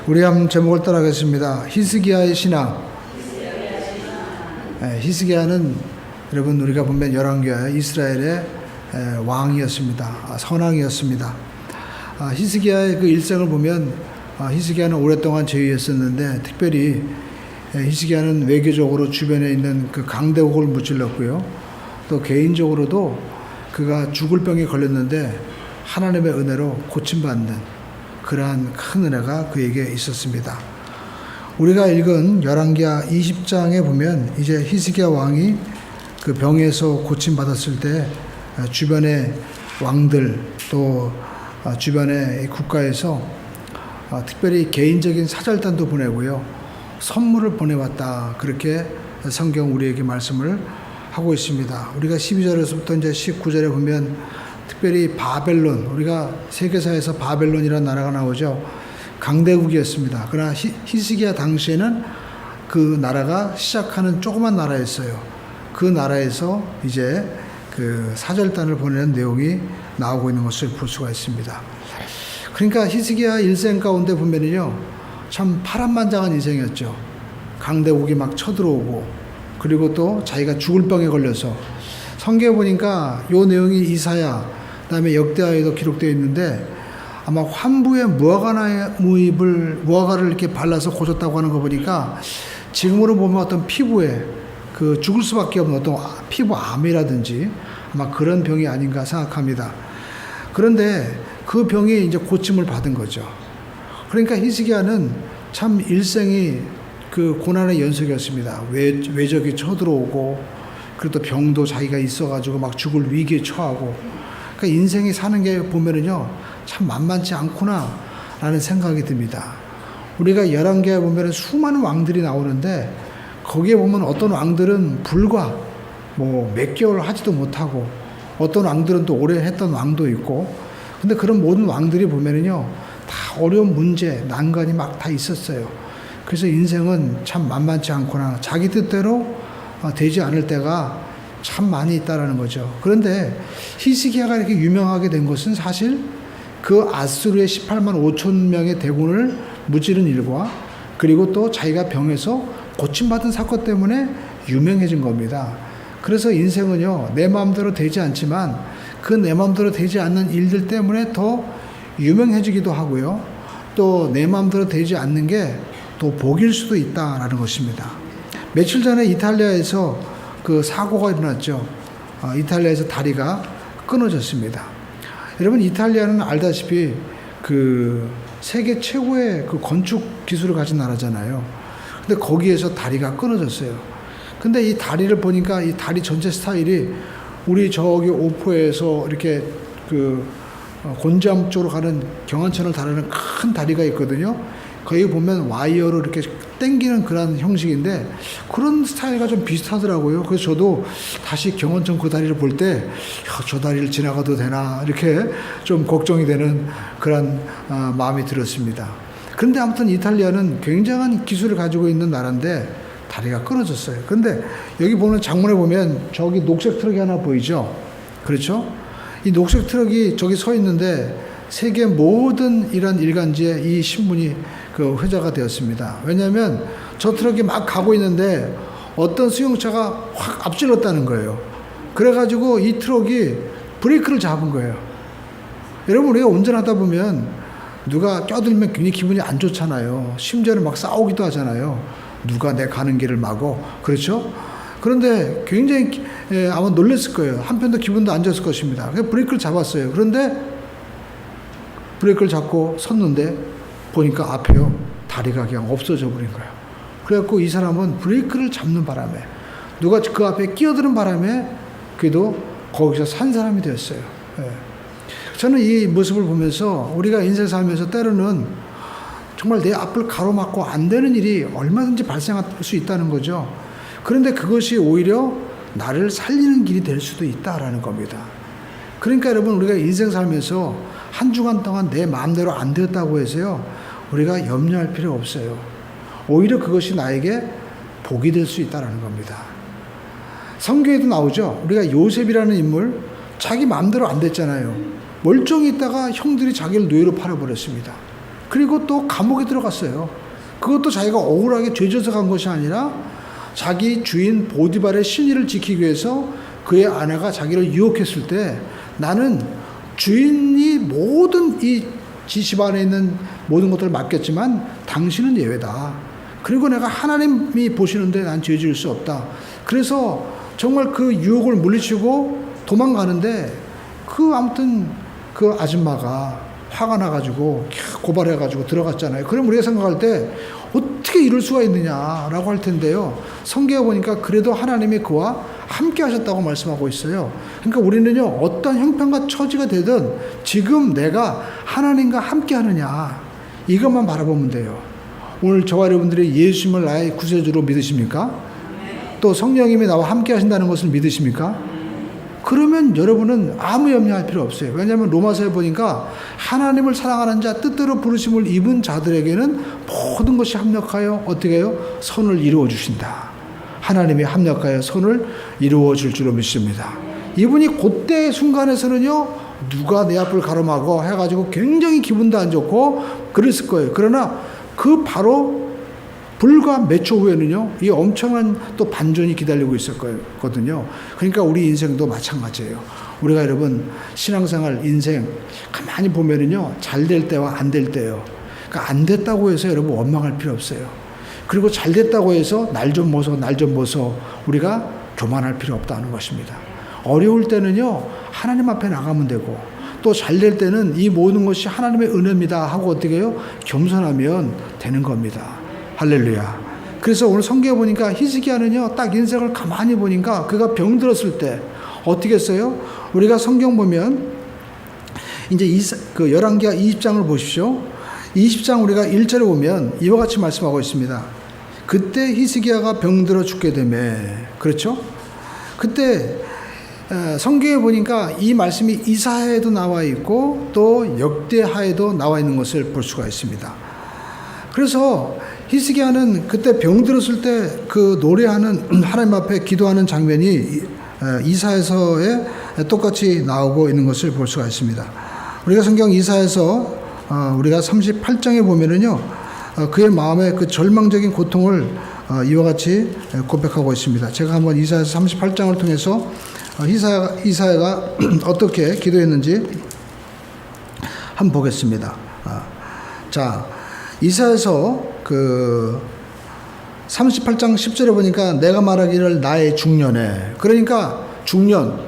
우리 한번 제목을 따라하겠습니다. 히스기야의 신앙. 히스기야는 여러분 우리가 보면 열왕기야 이스라엘의 왕이었습니다. 선왕이었습니다. 히스기야의 그 일생을 보면 히스기야는 오랫동안 제위했었는데 특별히 히스기야는 외교적으로 주변에 있는 그 강대국을 무찔렀고요. 또 개인적으로도 그가 죽을 병에 걸렸는데 하나님의 은혜로 고침받는 그러한 큰 은혜가 그에게 있었습니다. 우리가 읽은 열왕기야 20장에 보면 이제 히스기야 왕이 그 병에서 고침받았을 때 주변의 왕들 또 주변의 국가에서 특별히 개인적인 사절단도 보내고요. 선물을 보내왔다. 그렇게 성경 우리에게 말씀을 하고 있습니다. 우리가 12절에서부터 이제 19절에 보면 특별히 바벨론, 우리가 세계사에서 바벨론이라는 나라가 나오죠. 강대국이었습니다. 그러나 히스기야 당시에는 그 나라가 시작하는 조그만 나라였어요. 그 나라에서 이제 그 사절단을 보내는 내용이 나오고 있는 것을 볼 수가 있습니다. 그러니까 히스기야 일생 가운데 보면은요, 참 파란만장한 인생이었죠. 강대국이 막 쳐들어오고, 그리고 또 자기가 죽을 병에 걸려서 성경에 보니까 요 내용이 이사야, 그다음에 역대하에도 기록되어 있는데 아마 환부에 무화과를 이렇게 발라서 고쳤다고 하는 거 보니까 지금으로 보면 어떤 피부에 그 죽을 수밖에 없는 어떤 피부 암이라든지 아마 그런 병이 아닌가 생각합니다. 그런데 그 병이 이제 고침을 받은 거죠. 그러니까 히스기야는 참 일생이 그 고난의 연속이었습니다. 외적이 쳐들어오고, 그리고 또 병도 자기가 있어가지고 막 죽을 위기에 처하고, 그러니까 인생이 사는 게 보면은요, 참 만만치 않구나 라는 생각이 듭니다. 우리가 열왕기에 보면 수많은 왕들이 나오는데, 거기에 보면 어떤 왕들은 불과 뭐 몇 개월 하지도 못하고, 어떤 왕들은 또 오래 했던 왕도 있고, 근데 그런 모든 왕들이 보면은요, 다 어려운 문제, 난관이 막 다 있었어요. 그래서 인생은 참 만만치 않구나. 자기 뜻대로 되지 않을 때가 참 많이 있다라는 거죠. 그런데 히스기야가 이렇게 유명하게 된 것은 사실 그 아수르의 18만 5천 명의 대군을 무찌른 일과, 그리고 또 자기가 병에서 고침받은 사건 때문에 유명해진 겁니다. 그래서 인생은요, 내 마음대로 되지 않지만 그 내 마음대로 되지 않는 일들 때문에 더 유명해지기도 하고요. 또 내 마음대로 되지 않는 게 또 복일 수도 있다라는 것입니다. 며칠 전에 이탈리아에서 그 사고가 일어났죠. 이탈리아에서 다리가 끊어졌습니다. 여러분, 이탈리아는 알다시피 그 세계 최고의 그 건축 기술을 가진 나라잖아요. 근데 거기에서 다리가 끊어졌어요. 근데 이 다리를 보니까 이 다리 전체 스타일이 우리 저기 오포에서 이렇게 그 곤지암 쪽으로 가는 경안천을 다루는 큰 다리가 있거든요. 거기 보면 와이어로 이렇게 당기는 그런 형식인데 그런 스타일과 좀 비슷하더라고요. 그래서 저도 다시 경원천 그 다리를 볼 때 저 다리를 지나가도 되나 이렇게 좀 걱정이 되는 그런 마음이 들었습니다. 그런데 아무튼 이탈리아는 굉장한 기술을 가지고 있는 나라인데 다리가 끊어졌어요. 그런데 여기 보는 장문에 보면 저기 녹색 트럭이 하나 보이죠? 그렇죠? 이 녹색 트럭이 저기 서 있는데 세계 모든 이런 일간지에 이 신문이 그 회자가 되었습니다. 왜냐하면 저 트럭이 막 가고 있는데 어떤 승용차가 확 앞질렀다는 거예요. 그래가지고 이 트럭이 브레이크를 잡은 거예요. 여러분, 우리가 운전하다 보면 누가 껴들면 굉장히 기분이 안 좋잖아요. 심지어는 막 싸우기도 하잖아요. 누가 내 가는 길을 막어. 그렇죠? 그런데 굉장히 아마 놀랐을 거예요. 한편도 기분도 안 좋았을 것입니다. 그래서 브레이크를 잡았어요. 그런데 브레이크를 잡고 섰는데 보니까 앞에요, 다리가 그냥 없어져 버린 거예요. 그래갖고 이 사람은 브레이크를 잡는 바람에 누가 그 앞에 끼어드는 바람에 그래도 거기서 산 사람이 되었어요. 저는 이 모습을 보면서 우리가 인생 살면서 때로는 정말 내 앞을 가로막고 안 되는 일이 얼마든지 발생할 수 있다는 거죠. 그런데 그것이 오히려 나를 살리는 길이 될 수도 있다라는 겁니다. 그러니까 여러분, 우리가 인생 살면서 한 주간 동안 내 마음대로 안 되었다고 해서요, 우리가 염려할 필요 없어요. 오히려 그것이 나에게 복이 될 수 있다는 겁니다. 성경에도 나오죠. 우리가 요셉이라는 인물, 자기 마음대로 안 됐잖아요. 멀쩡히 있다가 형들이 자기를 노예로 팔아버렸습니다. 그리고 또 감옥에 들어갔어요. 그것도 자기가 억울하게 죄져서 간 것이 아니라 자기 주인 보디발의 신의를 지키기 위해서 그의 아내가 자기를 유혹했을 때 나는 주인이 모든 이 집안에 있는 모든 것들을 맡겼지만 당신은 예외다. 그리고 내가 하나님이 보시는데 난 죄 지을 수 없다. 그래서 정말 그 유혹을 물리치고 도망가는데 아무튼 그 아줌마가 화가 나가지고 고발해가지고 들어갔잖아요. 그럼 우리가 생각할 때 어떻게 이럴 수가 있느냐라고 할 텐데요. 성경에 보니까 그래도 하나님이 그와 함께 하셨다고 말씀하고 있어요. 그러니까 우리는요, 어떤 형편과 처지가 되든 지금 내가 하나님과 함께 하느냐, 이것만 바라보면 돼요. 오늘 저와 여러분들이 예수님을 나의 구세주로 믿으십니까? 또 성령님이 나와 함께 하신다는 것을 믿으십니까? 그러면 여러분은 아무 염려할 필요 없어요. 왜냐하면 로마서에 보니까 하나님을 사랑하는 자, 뜻대로 부르심을 입은 자들에게는 모든 것이 합력하여 어떻게 해요? 선을 이루어 주신다. 하나님이 합력하여 선을 이루어 줄 줄로 믿습니다. 이분이 그때의 순간에서는요, 누가 내 앞을 가로막어 해가지고 굉장히 기분도 안 좋고 그랬을 거예요. 그러나 그 바로 불과 몇 초 후에는요, 이 엄청난 또 반전이 기다리고 있을 거거든요. 그러니까 우리 인생도 마찬가지예요. 우리가 여러분 신앙생활 인생 가만히 보면은요, 잘 될 때와 안 될 때요. 그러니까 안 됐다고 해서 여러분 원망할 필요 없어요. 그리고 잘 됐다고 해서 날 좀 보소 우리가 교만할 필요 없다는 것입니다. 어려울 때는요, 하나님 앞에 나가면 되고, 또 잘 될 때는 이 모든 것이 하나님의 은혜입니다 하고 어떻게 해요? 겸손하면 되는 겁니다. 할렐루야. 그래서 오늘 성경에 보니까 히스기야는요, 딱 인생을 가만히 보니까 그가 병들었을 때 어떻게 했어요? 우리가 성경 보면 이제 열왕기하 20장을 보십시오. 20장 우리가 1절에 보면 이와 같이 말씀하고 있습니다. 그때 히스기야가 병들어 죽게 되매, 그렇죠? 그때 성경에 보니까 이 말씀이 이사야에도 나와 있고 또 역대하에도 나와 있는 것을 볼 수가 있습니다. 그래서 히스기야는 그때 병들었을 때 그 노래하는 하나님 앞에 기도하는 장면이 이사야서에 똑같이 나오고 있는 것을 볼 수가 있습니다. 우리가 성경 이사야서 우리가 38장에 보면은요, 그의 마음의 그 절망적인 고통을 이와 같이 고백하고 있습니다. 제가 한번 이사야서 38장을 통해서 이사야가 어떻게 기도했는지 한번 보겠습니다. 자, 이사야서 38장 10절에 보니까 내가 말하기를 나의 중년에, 그러니까 중년,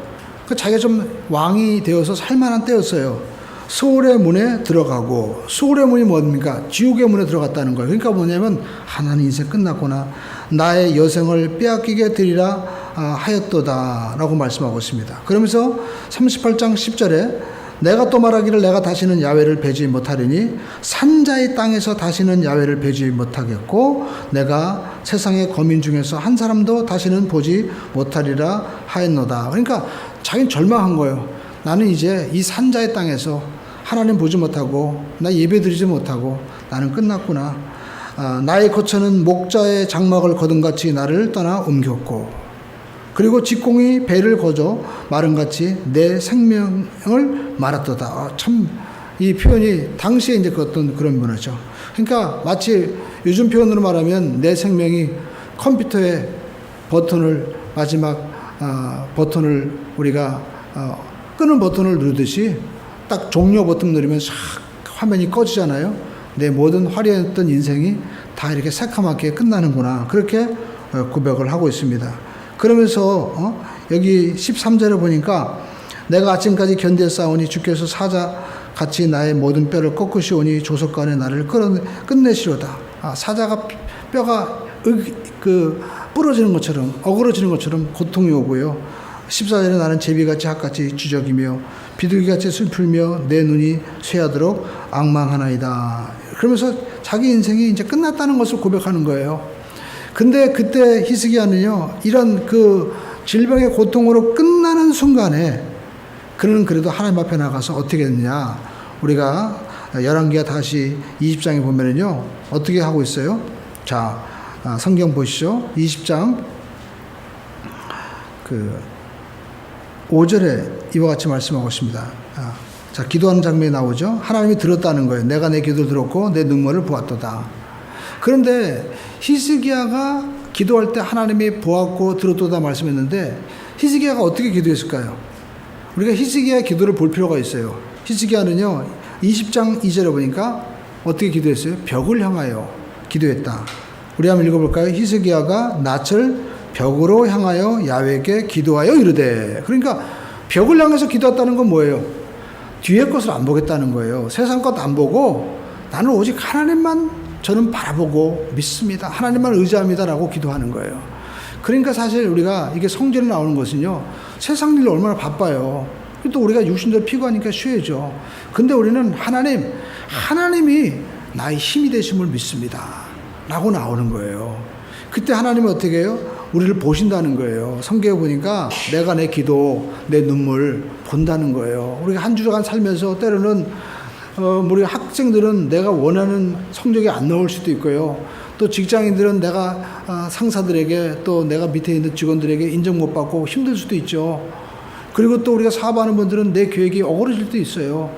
자기가 좀 왕이 되어서 살만한 때였어요. 소울의 문에 들어가고, 소울의 문이 뭡니까? 지옥의 문에 들어갔다는 거예요. 그러니까 뭐냐면 하나님 인생 끝났구나, 나의 여생을 빼앗기게 되리라 하였도다 라고 말씀하고 있습니다. 그러면서 38장 10절에 내가 또 말하기를 내가 다시는 야훼를 배지 못하리니 산자의 땅에서 다시는 야훼를 배지 못하겠고 내가 세상의 거민 중에서 한 사람도 다시는 보지 못하리라 하였노다. 그러니까 자기는 절망한 거예요. 나는 이제 이 산자의 땅에서 하나님 보지 못하고 나 예배드리지 못하고 나는 끝났구나. 나의 거처는 목자의 장막을 거둔같이 나를 떠나 옮겼고, 그리고 직공이 배를 거저 마른같이 내 생명을 말았도다. 참, 이 표현이 당시에 이제 그 어떤 그런 문화죠. 그러니까 마치 요즘 표현으로 말하면 내 생명이 컴퓨터의 버튼을, 마지막 버튼을 우리가 끄는 버튼을 누르듯이 딱 종료 버튼 누르면 샥 화면이 꺼지잖아요. 내 모든 화려했던 인생이 다 이렇게 새카맣게 끝나는구나. 그렇게 고백을 하고 있습니다. 그러면서 여기 13절에 보니까 내가 아침까지 견뎌싸우니 주께서 사자같이 나의 모든 뼈를 꺾으시오니 조석간에 나를 끝내시로다. 사자가 뼈가 부러지는 것처럼, 어그러지는 것처럼 고통이 오고요. 14절에 나는 제비같이 학같이 주저기며 비둘기같이 슬플며 내 눈이 쇠하도록 앙망하나이다. 그러면서 자기 인생이 이제 끝났다는 것을 고백하는 거예요. 근데 그때 히스기야는요, 이런 그 질병의 고통으로 끝나는 순간에 그는 그래도 하나님 앞에 나가서 어떻게 했느냐. 우리가 열왕기하 다시 20장에 보면은요, 어떻게 하고 있어요? 자, 성경 보시죠. 20장 5절에 이와 같이 말씀하고 있습니다. 자, 기도하는 장면이 나오죠. 하나님이 들었다는 거예요. 내가 내 기도를 들었고 내 눈물을 보았도다. 그런데 히스기야가 기도할 때 하나님이 보았고 들었도다 말씀했는데 히스기야가 어떻게 기도했을까요? 우리가 히스기야 기도를 볼 필요가 있어요. 히스기야는요 20장 2절에 보니까 어떻게 기도했어요? 벽을 향하여 기도했다. 우리 한번 읽어볼까요? 히스기야가 낯을 벽으로 향하여 야훼께 기도하여 이르되. 그러니까 벽을 향해서 기도했다는 건 뭐예요? 뒤에 것을 안 보겠다는 거예요. 세상 것 안 보고 나는 오직 하나님만 저는 바라보고 믿습니다. 하나님만 의지합니다라고 기도하는 거예요. 그러니까 사실 우리가 이게 성전에 나오는 것은요 세상 일로 얼마나 바빠요. 또 우리가 육신대로 피곤하니까 쉬어야죠. 근데 우리는 하나님이 나의 힘이 되심을 믿습니다 라고 나오는 거예요. 그때 하나님은 어떻게 해요? 우리를 보신다는 거예요. 성경에 보니까 내가 내 기도, 내 눈물 본다는 거예요. 우리가 한 주간 살면서 때로는 우리 학생들은 내가 원하는 성적이 안 나올 수도 있고요. 또 직장인들은 내가 상사들에게 또 내가 밑에 있는 직원들에게 인정 못 받고 힘들 수도 있죠. 그리고 또 우리가 사업하는 분들은 내 계획이 어그러질 때 있어요.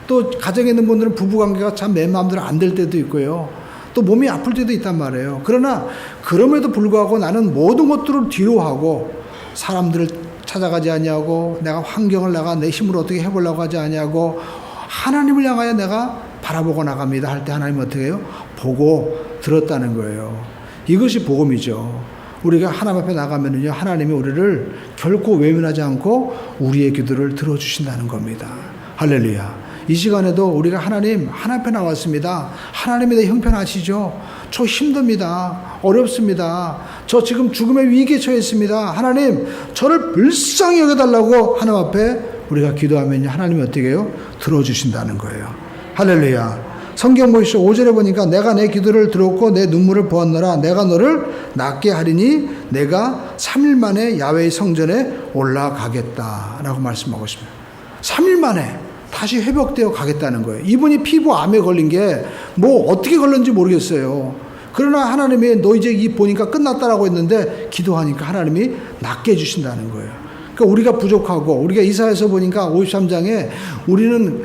또 가정에 있는 분들은 부부관계가 참 내 마음대로 안 될 때도 있고요. 또 몸이 아플 때도 있단 말이에요. 그러나 그럼에도 불구하고 나는 모든 것들을 뒤로 하고 사람들을 찾아가지 아니하고 내가 환경을 내가 내 힘으로 어떻게 해보려고 하지 아니하고 하나님을 향하여 내가 바라보고 나갑니다 할 때 하나님은 어떻게 해요? 보고 들었다는 거예요. 이것이 복음이죠. 우리가 하나님 앞에 나가면은요 하나님이 우리를 결코 외면하지 않고 우리의 기도를 들어주신다는 겁니다. 할렐루야. 이 시간에도 우리가 하나님 앞에 나왔습니다. 하나님이 내 형편하시죠? 저 힘듭니다. 어렵습니다. 저 지금 죽음의 위기에 처해 있습니다. 하나님 저를 불쌍히 여겨달라고 하나님 앞에 우리가 기도하면 하나님이 어떻게 해요? 들어주신다는 거예요. 할렐루야. 성경 보시죠. 5절에 보니까 내가 내 기도를 들었고 내 눈물을 보았노라. 내가 너를 낫게 하리니 내가 3일 만에 야훼의 성전에 올라가겠다 라고 말씀하고 있습니다. 3일 만에 다시 회복되어 가겠다는 거예요. 이분이 피부암에 걸린 게 뭐 어떻게 걸렸는지 모르겠어요. 그러나 하나님이 너 이제 이 보니까 끝났다라고 했는데 기도하니까 하나님이 낫게 해주신다는 거예요. 그러니까 우리가 부족하고 우리가 이사야서 보니까 53장에 우리는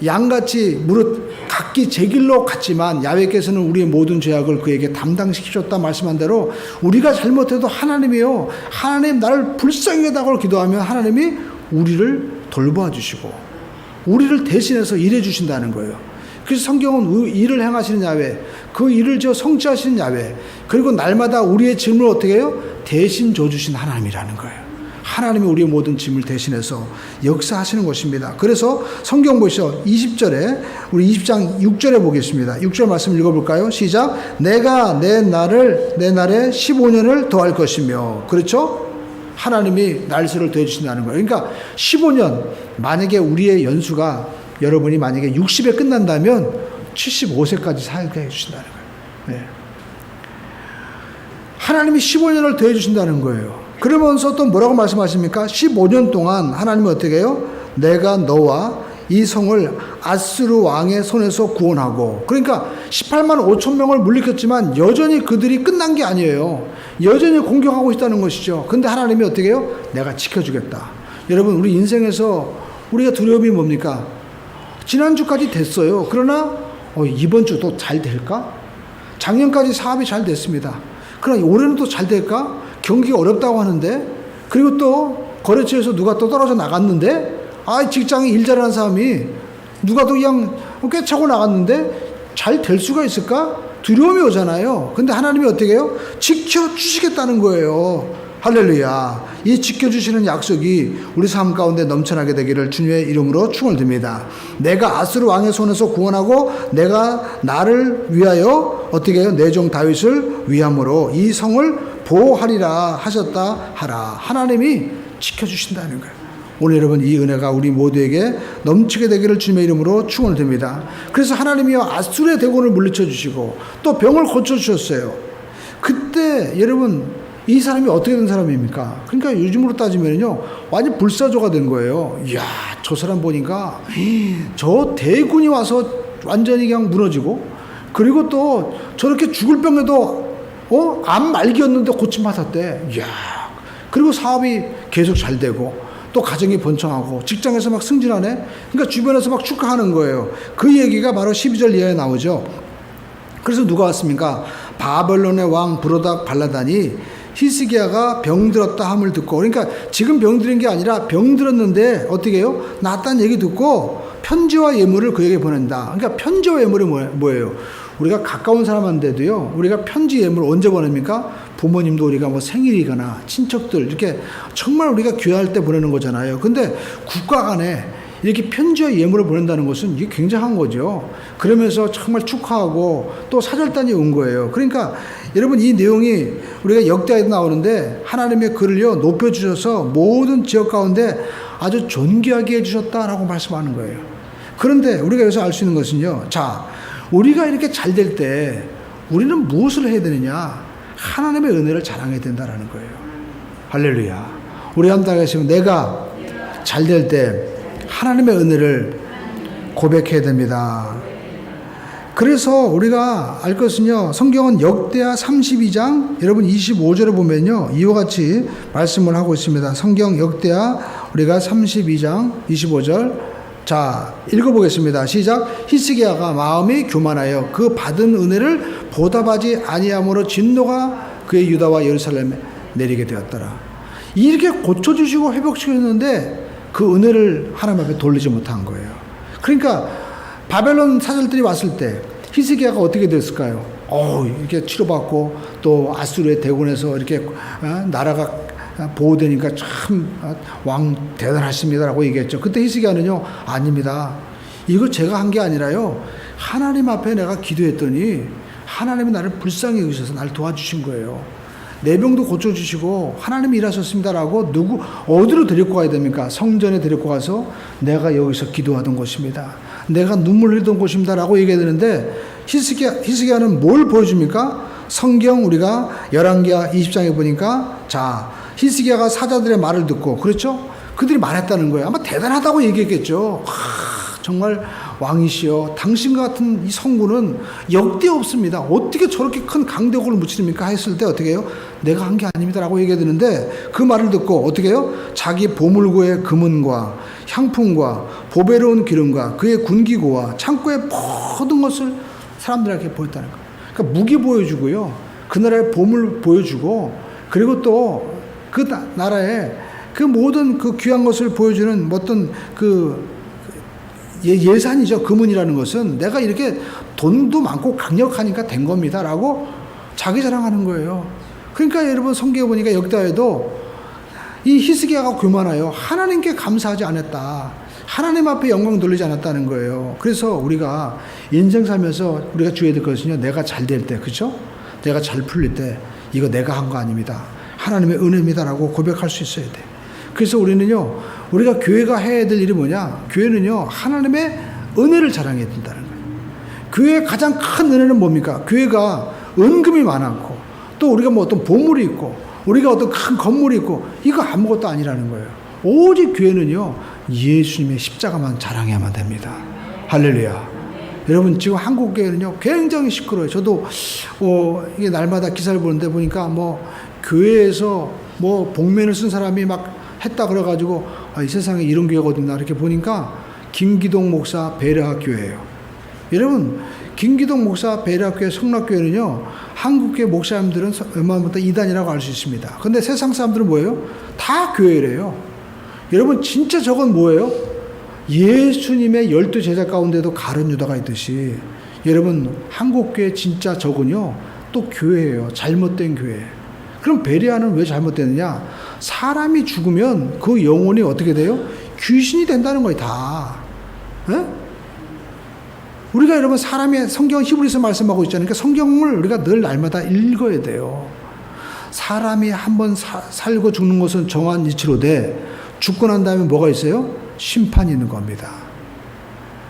양같이 무릇 각기 제 길로 갔지만 야훼께서는 우리의 모든 죄악을 그에게 담당시키셨다 말씀한 대로 우리가 잘못해도 하나님이요 하나님 나를 불쌍히 여다고 기도하면 하나님이 우리를 돌봐 주시고 우리를 대신해서 일해 주신다는 거예요. 그래서 성경은 일을 행하시는 야훼, 그 일을 성취하시는 야훼, 그리고 날마다 우리의 짐을 어떻게 해요? 대신 져주신 하나님이라는 거예요. 하나님이 우리의 모든 짐을 대신해서 역사하시는 것입니다. 그래서 성경 보시죠. 20절에 우리 20장 6절에 보겠습니다. 6절 말씀 읽어볼까요? 시작. 내가 내 날에 15년을 더할 것이며. 그렇죠? 하나님이 날수를 더해주신다는 거예요. 그러니까 15년 만약에 우리의 연수가 여러분이 만약에 60에 끝난다면 75세까지 살게 해주신다는 거예요. 네. 하나님이 15년을 더해주신다는 거예요. 그러면서 또 뭐라고 말씀하십니까? 15년 동안 하나님은 어떻게 해요? 내가 너와 이 성을 아스루 왕의 손에서 구원하고, 그러니까 18만 5천 명을 물리쳤지만 여전히 그들이 끝난 게 아니에요. 여전히 공격하고 있다는 것이죠. 근데 하나님이 어떻게 해요? 내가 지켜주겠다. 여러분, 우리 인생에서 우리가 두려움이 뭡니까? 지난주까지 됐어요. 그러나 이번 주도 잘 될까? 작년까지 사업이 잘 됐습니다. 그러나 올해는 또 잘 될까? 경기가 어렵다고 하는데, 그리고 또 거래처에서 누가 또 떨어져 나갔는데, 직장에 일 잘하는 사람이 누가 또 그냥 꿰차고 나갔는데 잘 될 수가 있을까? 두려움이 오잖아요. 근데 하나님이 어떻게 해요? 지켜주시겠다는 거예요. 할렐루야. 이 지켜주시는 약속이 우리 삶 가운데 넘쳐나게 되기를 주님의 이름으로 축원드립니다. 내가 아스루 왕의 손에서 구원하고 내가 나를 위하여 어떻게 해요? 내 종 다윗을 위함으로 이 성을 보호하리라 하셨다 하라. 하나님이 지켜주신다는 거예요. 오늘 여러분 이 은혜가 우리 모두에게 넘치게 되기를 주님의 이름으로 축원을 드립니다. 그래서 하나님이요 아수르의 대군을 물리쳐 주시고 또 병을 고쳐 주셨어요. 그때 여러분 이 사람이 어떻게 된 사람입니까? 그러니까 요즘으로 따지면요 완전 불사조가 된 거예요. 이야, 저 사람 보니까 저 대군이 와서 완전히 그냥 무너지고, 그리고 또 저렇게 죽을 병에도 암 말기였는데 고침 받았대. 이야, 그리고 사업이 계속 잘 되고 또 가정이 번창하고 직장에서 막 승진하네. 그러니까 주변에서 막 축하하는 거예요. 그 얘기가 바로 12절 이하에 나오죠. 그래서 누가 왔습니까? 바벨론의 왕 브로닥 발라단이 히스기야가 병들었다 함을 듣고, 그러니까 지금 병들은 게 아니라 병들었는데 어떻게 해요? 낫다는 얘기 듣고 편지와 예물을 그에게 보낸다. 그러니까 편지와 예물이 뭐예요? 우리가 가까운 사람한테도요, 우리가 편지 예물을 언제 보냅니까? 부모님도 우리가 뭐 생일이거나 친척들 이렇게 정말 우리가 귀할 때 보내는 거잖아요. 근데 국가 간에 이렇게 편지와 예물을 보낸다는 것은 이게 굉장한 거죠. 그러면서 정말 축하하고 또 사절단이 온 거예요. 그러니까 여러분, 이 내용이 우리가 역대하에도 나오는데 하나님의 글을요 높여주셔서 모든 지역 가운데 아주 존귀하게 해주셨다라고 말씀하는 거예요. 그런데 우리가 여기서 알 수 있는 것은요, 자, 우리가 이렇게 잘 될 때 우리는 무엇을 해야 되느냐? 하나님의 은혜를 자랑해야 된다라는 거예요. 할렐루야. 우리 한 달 계시면 내가 잘 될 때 하나님의 은혜를 고백해야 됩니다. 그래서 우리가 알 것은요, 성경은 역대하 32장 여러분 25절에 보면요 이와 같이 말씀을 하고 있습니다. 성경 역대하 우리가 32장 25절, 자 읽어보겠습니다. 시작. 히스기야가 마음이 교만하여 그 받은 은혜를 보답하지 아니함으로 진노가 그의 유다와 예루살렘에 내리게 되었더라. 이렇게 고쳐주시고 회복시켰는데 그 은혜를 하나님 앞에 돌리지 못한 거예요. 그러니까 바벨론 사절들이 왔을 때 히스기야가 어떻게 됐을까요? 이렇게 치료받고 또 아수르의 대군에서 이렇게 나라가 보호되니까 참 왕 대단하십니다라고 얘기했죠. 그때 히스기야는요, 아닙니다. 이거 제가 한 게 아니라요, 하나님 앞에 내가 기도했더니 하나님이 나를 불쌍히 여기셔서 나를 도와주신 거예요. 내 병도 고쳐주시고 하나님이 일하셨습니다라고 어디로 데리고 가야 됩니까? 성전에 데리고 가서 내가 여기서 기도하던 곳입니다. 내가 눈물 흘리던 곳입니다라고 얘기해야 되는데 히스기야는 뭘 보여줍니까? 성경 우리가 열왕기하 20장에 보니까, 자, 히스기야가 사자들의 말을 듣고, 그렇죠? 그들이 말했다는 거예요. 아마 대단하다고 얘기했겠죠. 정말 왕이시여, 당신과 같은 이 성군은 역대 없습니다. 어떻게 저렇게 큰 강대국을 무치립니까? 했을 때 어떻게 해요? 내가 한 게 아닙니다라고 얘기해야 되는데, 그 말을 듣고 어떻게 해요? 자기 보물고의 금은과 향품과 보배로운 기름과 그의 군기고와 창고의 모든 것을 사람들에게 보였다는 거예요. 그러니까 무기 보여주고요, 그 나라의 보물 보여주고, 그리고 또 그 나라의 그 모든 그 귀한 것을 보여주는 어떤 예산이죠. 금은이라는 것은 내가 이렇게 돈도 많고 강력하니까 된 겁니다라고 자기 자랑하는 거예요. 그러니까 여러분, 성경에 보니까 역대하에도 이 히스기야가 교만하여 하나님께 감사하지 않았다, 하나님 앞에 영광 돌리지 않았다는 거예요. 그래서 우리가 인생 살면서 우리가 주의해야 될 것은요, 내가 잘 될 때, 그렇죠? 내가 잘 풀릴 때 이거 내가 한 거 아닙니다, 하나님의 은혜입니다라고 고백할 수 있어야 돼. 그래서 우리는요, 우리가 교회가 해야 될 일이 뭐냐? 교회는요, 하나님의 은혜를 자랑해야 된다는 거예요. 교회의 가장 큰 은혜는 뭡니까? 교회가 은금이 많았고, 또 우리가 뭐 어떤 보물이 있고, 우리가 어떤 큰 건물이 있고, 이거 아무것도 아니라는 거예요. 오직 교회는요, 예수님의 십자가만 자랑해야만 됩니다. 할렐루야. 여러분, 지금 한국 교회는요 굉장히 시끄러워요. 저도 이게 날마다 기사를 보는데 보니까 교회에서 복면을 쓴 사람이 막 했다 그래가지고 이 세상에 이런 교회가 어딨나 이렇게 보니까 김기동 목사 베레아교회예요. 여러분, 김기동 목사 베레아교회 성락교회는요, 한국교회 목사님들은 웬만하면 이단이라고 알 수 있습니다. 근데 세상 사람들은 뭐예요? 다 교회래요. 여러분, 진짜 저건 뭐예요? 예수님의 12 제자 가운데도 가룟 유다가 있듯이, 여러분, 한국교회 진짜 저건요 또 교회예요. 잘못된 교회. 그럼 베레아는 왜 잘못됐느냐? 사람이 죽으면 그 영혼이 어떻게 돼요? 귀신이 된다는 거예요, 다. 에? 우리가 여러분, 사람의 성경 히브리서 말씀하고 있잖아요. 그러니까 성경을 우리가 늘 날마다 읽어야 돼요. 사람이 한번 살고 죽는 것은 정한 이치로되 죽고 난 다음에 뭐가 있어요? 심판이 있는 겁니다.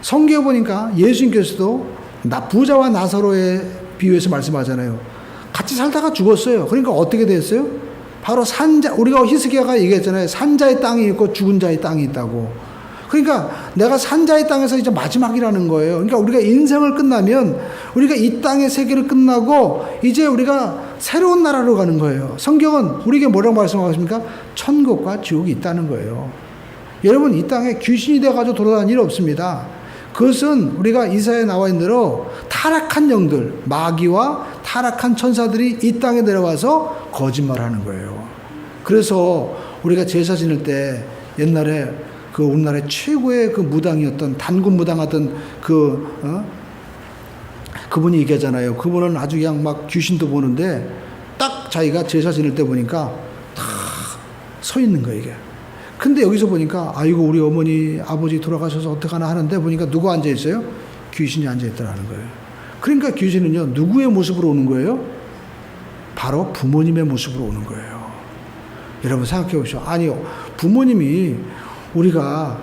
성경에 보니까 예수님께서도 부자와 나사로의 비유에서 말씀하잖아요. 같이 살다가 죽었어요. 그러니까 어떻게 됐어요? 바로 우리가 히스기야가 얘기했잖아요. 산자의 땅이 있고 죽은 자의 땅이 있다고. 그러니까 내가 산자의 땅에서 이제 마지막이라는 거예요. 그러니까 우리가 인생을 끝나면 우리가 이 땅의 세계를 끝나고 이제 우리가 새로운 나라로 가는 거예요. 성경은 우리에게 뭐라고 말씀하고 있습니까? 천국과 지옥이 있다는 거예요. 여러분, 이 땅에 귀신이 돼가지고 돌아다니는 일 없습니다. 그것은 우리가 이사야에 나와 있는 대로 타락한 영들, 마귀와 타락한 천사들이 이 땅에 내려와서 거짓말하는 거예요. 그래서 우리가 제사 지낼 때 옛날에 그 우리나라의 최고의 그 무당이었던 단군 무당하던 그분이 얘기하잖아요. 그분은 아주 그냥 막 귀신도 보는데 딱 자기가 제사 지낼 때 보니까 다 서 있는 거예요, 이게. 근데 여기서 보니까 아이고 우리 어머니 아버지 돌아가셔서 어떡하나 하는데 보니까 누가 앉아 있어요? 귀신이 앉아 있더라는 거예요. 그러니까 귀신은요 누구의 모습으로 오는 거예요? 바로 부모님의 모습으로 오는 거예요. 여러분 생각해 보십시오. 아니요, 부모님이 우리가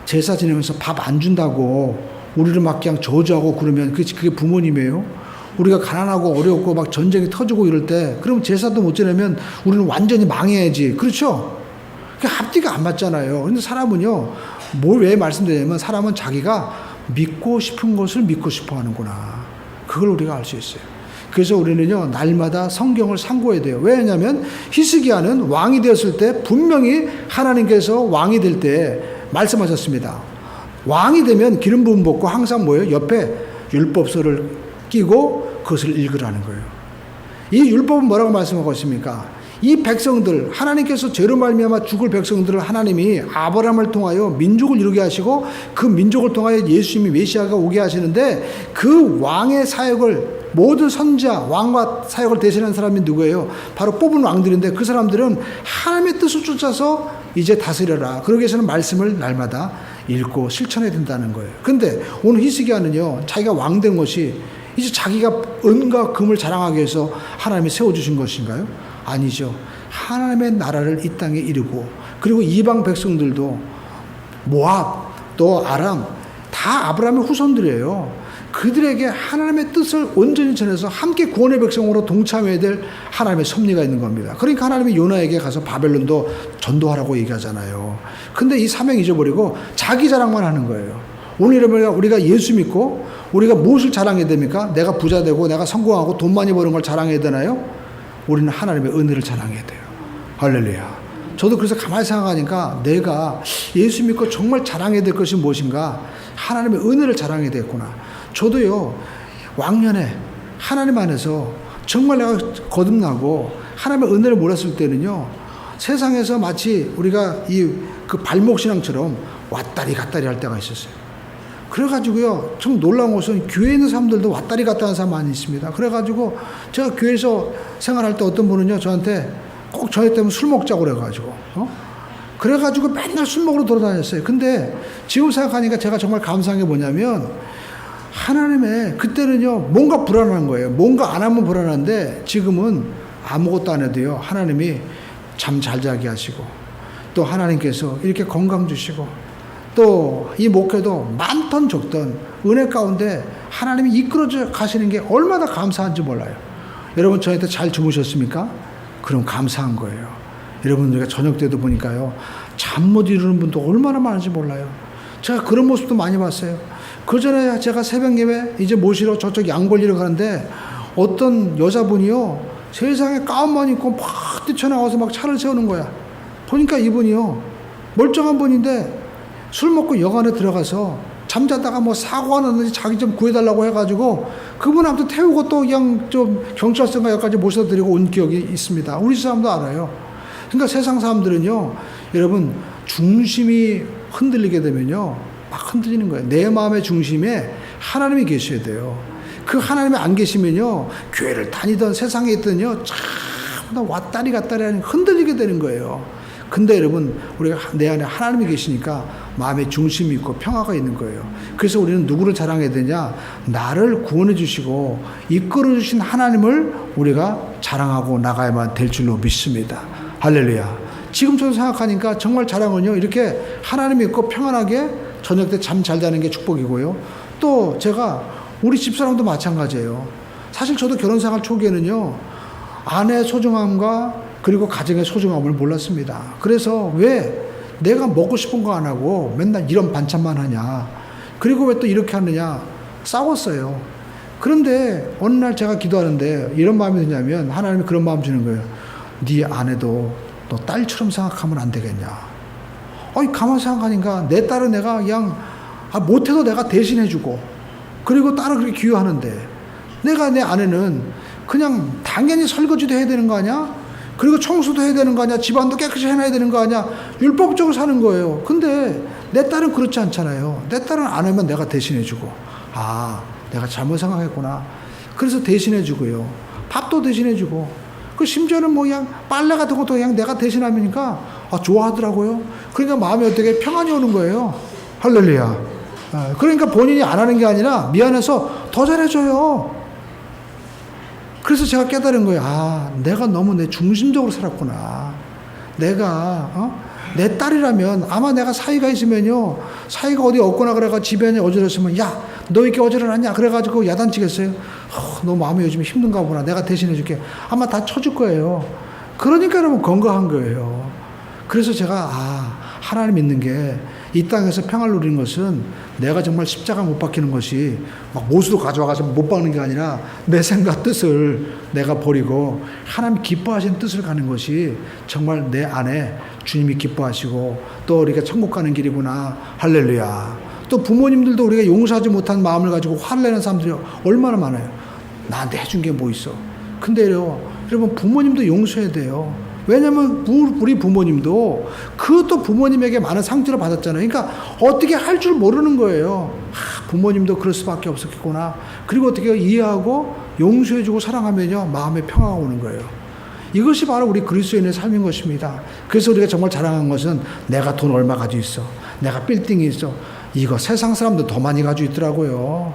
제사 지내면서 밥 안 준다고 우리를 막 그냥 저주하고 그러면 그게 부모님이에요? 우리가 가난하고 어렵고 막 전쟁이 터지고 이럴 때 그럼 제사도 못 지내면 우리는 완전히 망해야지. 그렇죠? 앞뒤가 안 맞잖아요. 근데 사람은요, 뭘 왜 말씀드리냐면 사람은 자기가 믿고 싶은 것을 믿고 싶어 하는구나. 그걸 우리가 알 수 있어요. 그래서 우리는요, 날마다 성경을 상고해야 돼요. 왜냐하면 히스기야는 왕이 되었을 때 분명히 하나님께서 왕이 될 때 말씀하셨습니다. 왕이 되면 기름 부음 벗고 항상 뭐예요? 옆에 율법서를 끼고 그것을 읽으라는 거예요. 이 율법은 뭐라고 말씀하고 있습니까? 이 백성들, 하나님께서 죄로 말미암아 죽을 백성들을 하나님이 아브라함을 통하여 민족을 이루게 하시고 그 민족을 통하여 예수님이 메시아가 오게 하시는데 그 왕의 사역을 모든 선지자, 왕과 사역을 대신하는 사람이 누구예요? 바로 뽑은 왕들인데 그 사람들은 하나님의 뜻을 쫓아서 이제 다스려라. 그러기 위해서는 말씀을 날마다 읽고 실천해야 된다는 거예요. 근데 오늘 히스기야는요, 자기가 왕 된 것이 이제 자기가 은과 금을 자랑하기 위해서 하나님이 세워주신 것인가요? 아니죠. 하나님의 나라를 이 땅에 이루고 그리고 이방 백성들도 모압 또 아람 다 아브라함의 후손들이에요. 그들에게 하나님의 뜻을 온전히 전해서 함께 구원의 백성으로 동참해야 될 하나님의 섭리가 있는 겁니다. 그러니까 하나님이 요나에게 가서 바벨론도 전도하라고 얘기하잖아요. 근데 이 사명 잊어버리고 자기 자랑만 하는 거예요. 오늘 우리가 예수 믿고 우리가 무엇을 자랑해야 됩니까? 내가 부자 되고 내가 성공하고 돈 많이 버는 걸 자랑해야 되나요? 우리는 하나님의 은혜를 자랑해야 돼요. 할렐루야. 저도 그래서 가만히 생각하니까 내가 예수 믿고 정말 자랑해야 될 것이 무엇인가? 하나님의 은혜를 자랑해야 되겠구나. 저도요, 왕년에 하나님 안에서 정말 내가 거듭나고 하나님의 은혜를 몰랐을 때는요, 세상에서 마치 우리가 그 발목신앙처럼 왔다리 갔다리 할 때가 있었어요. 그래가지고요, 좀 놀라운 것은 교회에 있는 사람들도 왔다리 갔다 하는 사람 많이 있습니다. 그래가지고 제가 교회에서 생활할 때 어떤 분은요, 저한테 꼭 저희 때문에 술 먹자고 그래가지고, 그래가지고 맨날 술 먹으러 돌아다녔어요. 근데 지금 생각하니까 제가 정말 감사한 게 뭐냐면, 하나님의 그때는요, 뭔가 불안한 거예요. 뭔가 안 하면 불안한데, 지금은 아무것도 안 해도요, 하나님이 잠 잘 자게 하시고, 또 하나님께서 이렇게 건강 주시고, 또 이 목회도 많던 적던 은혜 가운데 하나님이 이끌어져 가시는 게 얼마나 감사한지 몰라요. 여러분 저한테 잘 주무셨습니까? 그럼 감사한 거예요. 여러분 우리가 저녁 때도 보니까요, 잠 못 이루는 분도 얼마나 많은지 몰라요. 제가 그런 모습도 많이 봤어요. 그 전에 제가 새벽 예배 이제 모시러 저쪽 양걸리로 가는데 어떤 여자분이요, 세상에 가운만 입고 막 뛰쳐나와서 막 차를 세우는 거야. 보니까 이분이요, 멀쩡한 분인데 술 먹고 여관에 들어가서 잠자다가 뭐 사고가 났는지 자기 좀 구해달라고 해가지고 그분 아무튼 태우고 또 그냥 좀 경찰서가 여기까지 모셔다 드리고 온 기억이 있습니다. 우리 사람도 알아요. 그러니까 세상 사람들은요, 여러분 중심이 흔들리게 되면요, 막 흔들리는 거예요. 내 마음의 중심에 하나님이 계셔야 돼요. 그 하나님이 안 계시면요, 교회를 다니던 세상에 있던요, 참 왔다리 갔다리 하는 흔들리게 되는 거예요. 근데 여러분 우리가 내 안에 하나님이 계시니까 마음의 중심이 있고 평화가 있는 거예요. 그래서 우리는 누구를 자랑해야 되냐? 나를 구원해 주시고 이끌어 주신 하나님을 우리가 자랑하고 나가야만 될 줄로 믿습니다. 할렐루야. 지금 저도 생각하니까 정말 자랑은요, 이렇게 하나님이 있고 평안하게 저녁 때 잠 잘 자는 게 축복이고요. 또 제가 우리 집사람도 마찬가지예요. 사실 저도 결혼생활 초기에는요, 아내의 소중함과 그리고 가정의 소중함을 몰랐습니다. 그래서 왜 내가 먹고 싶은 거 안 하고 맨날 이런 반찬만 하냐, 그리고 왜 또 이렇게 하느냐 싸웠어요. 그런데 어느 날 제가 기도하는데 이런 마음이 드냐면 하나님이 그런 마음 주는 거예요. 네 아내도 너 딸처럼 생각하면 안 되겠냐. 가만히 생각하니까 내 딸은 내가 그냥 못해도 내가 대신해주고, 그리고 딸을 그렇게 귀여워하는데 내가 내 아내는 그냥 당연히 설거지도 해야 되는 거 아니야? 그리고 청소도 해야 되는 거 아니야? 집안도 깨끗이 해놔야 되는 거 아니야? 율법적으로 사는 거예요. 근데 내 딸은 그렇지 않잖아요. 내 딸은 안 하면 내가 대신해주고, 내가 잘못 생각했구나. 그래서 대신해주고요. 밥도 대신해주고, 그 심지어는 뭐 그냥 빨래 같은 것도 그냥 내가 대신하니까 좋아하더라고요. 그러니까 마음이 어떻게 평안이 오는 거예요. 할렐루야. 그러니까 본인이 안 하는 게 아니라 미안해서 더 잘해줘요. 그래서 제가 깨달은 거예요. 내가 너무 내 중심적으로 살았구나. 내가 내 딸이라면 아마 내가 사이가 있으면요, 사이가 어디 없거나 그래가 집에 어지러웠으면, 야, 너 이렇게 어지러웠냐? 그래가지고 야단치겠어요. 너 마음이 요즘 힘든가 보나. 내가 대신해줄게. 아마 다 쳐줄 거예요. 그러니까 여러분 건강한 거예요. 그래서 제가 하나님 믿는 게, 이 땅에서 평화를 누리는 것은 내가 정말 십자가 못 박히는 것이 막 못으로 가져와가지고 못 박는 게 아니라 내 생각 뜻을 내가 버리고 하나님 기뻐하시는 뜻을 가는 것이 정말 내 안에 주님이 기뻐하시고 또 우리가 천국 가는 길이구나. 할렐루야. 또 부모님들도 우리가 용서하지 못한 마음을 가지고 화를 내는 사람들이 얼마나 많아요. 나한테 해준 게 뭐 있어. 근데요, 여러분 부모님도 용서해야 돼요. 왜냐면 우리 부모님도 그것도 부모님에게 많은 상처를 받았잖아요. 그러니까 어떻게 할 줄 모르는 거예요. 부모님도 그럴 수밖에 없었겠구나. 그리고 어떻게 이해하고 용서해주고 사랑하면요, 마음에 평화가 오는 거예요. 이것이 바로 우리 그리스도인의 삶인 것입니다. 그래서 우리가 정말 자랑한 것은 내가 돈 얼마 가지고 있어, 내가 빌딩이 있어. 이거 세상 사람도 더 많이 가지고 있더라고요.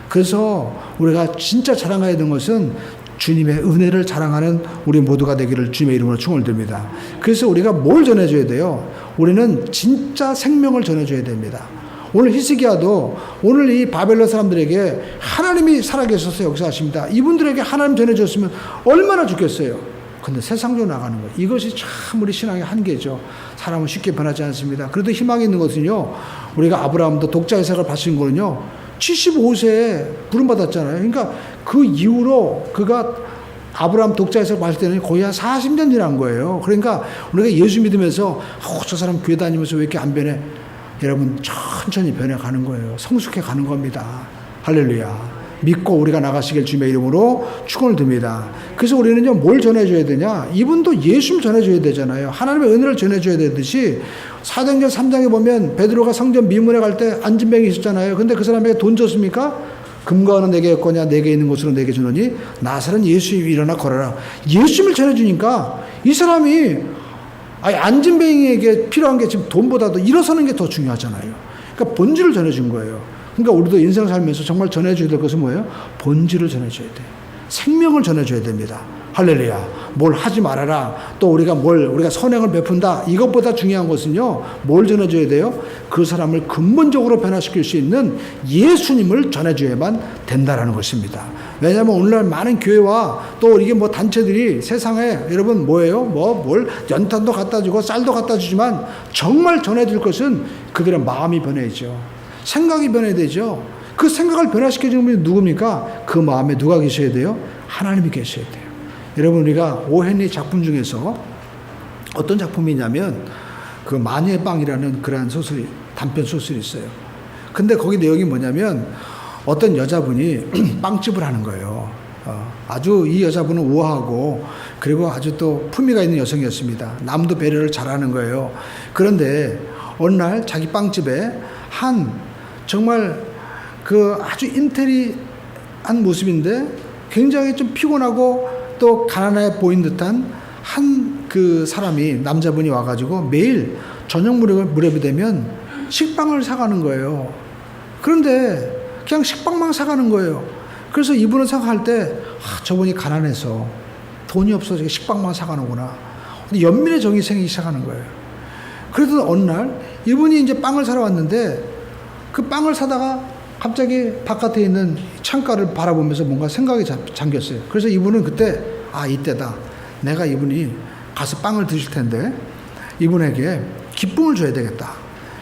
그래서 우리가 진짜 자랑해야 되는 것은 주님의 은혜를 자랑하는 우리 모두가 되기를 주님의 이름으로 축원을 드립니다. 그래서 우리가 뭘 전해줘야 돼요? 우리는 진짜 생명을 전해줘야 됩니다. 오늘 히스기야도 오늘 이 바벨론 사람들에게 하나님이 살아계셔서 역사하십니다. 이분들에게 하나님 전해줬으면 얼마나 좋겠어요. 근데 세상적으로 나가는 거예요. 이것이 참 우리 신앙의 한계죠. 사람은 쉽게 변하지 않습니다. 그래도 희망이 있는 것은요, 우리가 아브라함도 독자 이삭을 바친 거는요, 75세에 부름받았잖아요. 그러니까 그 이후로 그가 아브라함 독자 이삭을 바칠 때는 거의 한 40년 지난 거예요. 그러니까 우리가 예수 믿으면서 저 사람 교회 다니면서 왜 이렇게 안 변해? 여러분 천천히 변해가는 거예요. 성숙해 가는 겁니다. 할렐루야. 믿고 우리가 나가시길 주님의 이름으로 축원을 드립니다. 그래서 우리는요, 뭘 전해줘야 되냐? 이분도 예수를 전해줘야 되잖아요. 하나님의 은혜를 전해줘야 되듯이 사도행전 3장에 보면 베드로가 성전 미문에 갈 때 안진뱅이 있었잖아요. 근데 그 사람에게 돈 줬습니까? 금과 은은 내게 없거냐, 내게 있는 것으로 내게 주노니 나사렛 예수 일어나 걸어라. 예수를 전해주니까 이 사람이 안진뱅이에게 필요한 게 지금 돈보다도 일어서는 게 더 중요하잖아요. 그러니까 본질을 전해준 거예요. 그러니까 우리도 인생 살면서 정말 전해줘야 될 것은 뭐예요? 본질을 전해줘야 돼요. 생명을 전해줘야 됩니다. 할렐루야. 뭘 하지 말아라. 또 우리가 선행을 베푼다. 이것보다 중요한 것은요, 뭘 전해줘야 돼요? 그 사람을 근본적으로 변화시킬 수 있는 예수님을 전해줘야만 된다라는 것입니다. 왜냐하면 오늘날 많은 교회와 또 이게 뭐 단체들이 세상에 여러분 뭐예요? 뭘 연탄도 갖다 주고 쌀도 갖다 주지만 정말 전해줄 것은 그들의 마음이 변해야죠. 생각이 변해야 되죠. 그 생각을 변화시켜주는 분이 누굽니까? 그 마음에 누가 계셔야 돼요? 하나님이 계셔야 돼요. 여러분, 우리가 오헨리 작품 중에서 어떤 작품이냐면 그 마녀의 빵이라는 그러한 소설이, 단편 소설이 있어요. 근데 거기 내용이 뭐냐면 어떤 여자분이 빵집을 하는 거예요. 아주 이 여자분은 우아하고 그리고 아주 또 품위가 있는 여성이었습니다. 남도 배려를 잘하는 거예요. 그런데 어느 날 자기 빵집에 정말 그 아주 인테리한 모습인데 굉장히 좀 피곤하고 또 가난해 보인 듯한 그 사람이, 남자분이 와가지고 매일 저녁 무렵이 되면 식빵을 사가는 거예요. 그런데 그냥 식빵만 사가는 거예요. 그래서 이분은 생각할 때 저분이 가난해서 돈이 없어서 식빵만 사가는구나. 연민의 정이 생기기 시작하는 거예요. 그래도 어느 날 이분이 이제 빵을 사러 왔는데 그 빵을 사다가 갑자기 바깥에 있는 창가를 바라보면서 뭔가 생각이 잠겼어요. 그래서 이분은 그때 이때다. 내가 이분이 가서 빵을 드실 텐데 이분에게 기쁨을 줘야 되겠다.